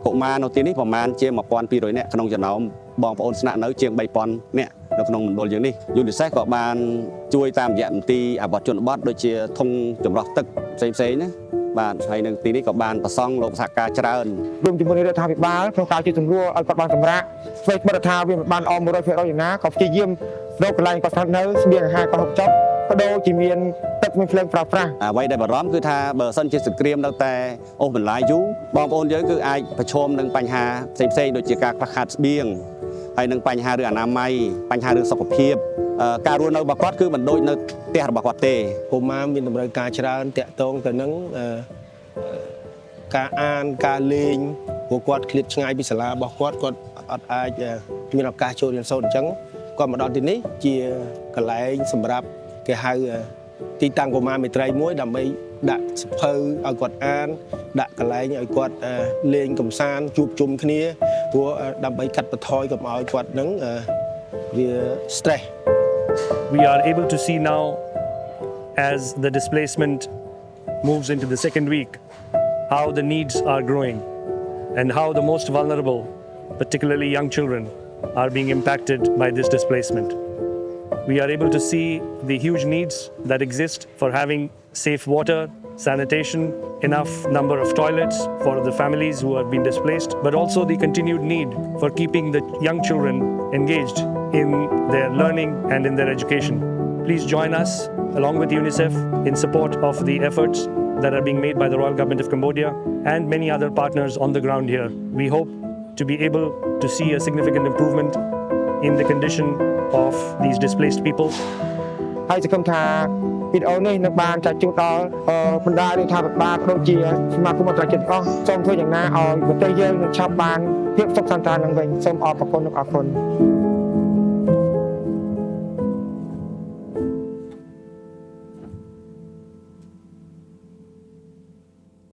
កុមារនៅទីនេះប្រមាណជា1200នាក់ក្នុងចំណោមបងប្អូនស្នាក់នៅជាង3000នាក់នៅក្នុងមណ្ឌលយើងនេះ UNICEF ក៏បានជួយតាមរយៈមន្ទីរអាវត្តជនបទដូចជាធុងចម្រោះទឹកផ្សេងៗណាបាទហើយនៅទីនេះក៏បានប្រសង់លោកសហការច្រើនរួមជាមួយនឹងរដ្ឋាភិបាលក្នុងការជួយសម្រួលឲ្យគាត់បានសម្រាប់ស្វែងបរិថាវាមិនបានអម 100% យ៉ាងណាក៏ព្យាយាមរកកន្លែងគាត់ស្នាក់នៅស្បៀងអាហារគាត់ហូបចុកក៏ដូចជាមានទឹកមានភ្លើងប្រើប្រាស់អ្វីដែលបារម្ភគឺថាបើសិនជាសង្គ្រាមនៅតែអូសបន្លាយយូរបងប្អូនយើងគឺអាចប្រឈមនឹងបញ្ហាផ្សេងៗដូចជាការខ្វះខាតស្បៀងហើយនឹងបញ្ហារឿងអនាម័យបញ្ហារឿងសុខភាពការរស់នៅរបស់គាត់គឺមិនដូចនៅផ្ទះរបស់គាត់ទេកុមារមានតម្រូវការច្រើនតាក់ទងទៅនឹងការអានការលេងព្រោះគាត់ឃ្លាតឆ្ងាយពីសាលារបស់គាត់អត់អាចមានឱកាសចូលរៀនសូត្រអញ្ចឹងគាត់មកដល់ទីនេះជាកន្លែងសម្រាប់គេហៅទីតាំងកុមារមេត្រីមួយដើម្បីដាក់សភៅឲ្យគាត់អានដាក់កន្លែងឲ្យគាត់លេងកម្សាន្តជួបជុំគ្នាព្រោះដើម្បីកាត់បន្ថយកុំឲ្យគាត់នឹងវា stress We are able to see now as the displacement moves into the second week how the needs are growing and how the most vulnerable, particularly young children, are being impacted by this displacement. We are able to see the huge needs that exist for having safe water, sanitation, enough number of toilets for the families who have been displaced, but also the continued need for keeping the young children engaged in their learning and in their education. Please join us along with UNICEF in support of the efforts that are being made by the Royal Government of Cambodia and many other partners on the ground here. We hope to be able to see a significant improvement in the condition of these displaced people. ហើយសង្ឃឹមថាវីដេអូនេះនឹងបានចាក់ជូនដល់បណ្ដារដ្ឋាភិបាលក៏ដូចជាសមាគមអន្តរជាតិអស់សូមធ្វើយ៉ាងណាឲ្យប្រទេសយើងនឹងឆាប់បានភាពសុខសន្តានឡើងវិញសូមអរគុណនិងអរគុណ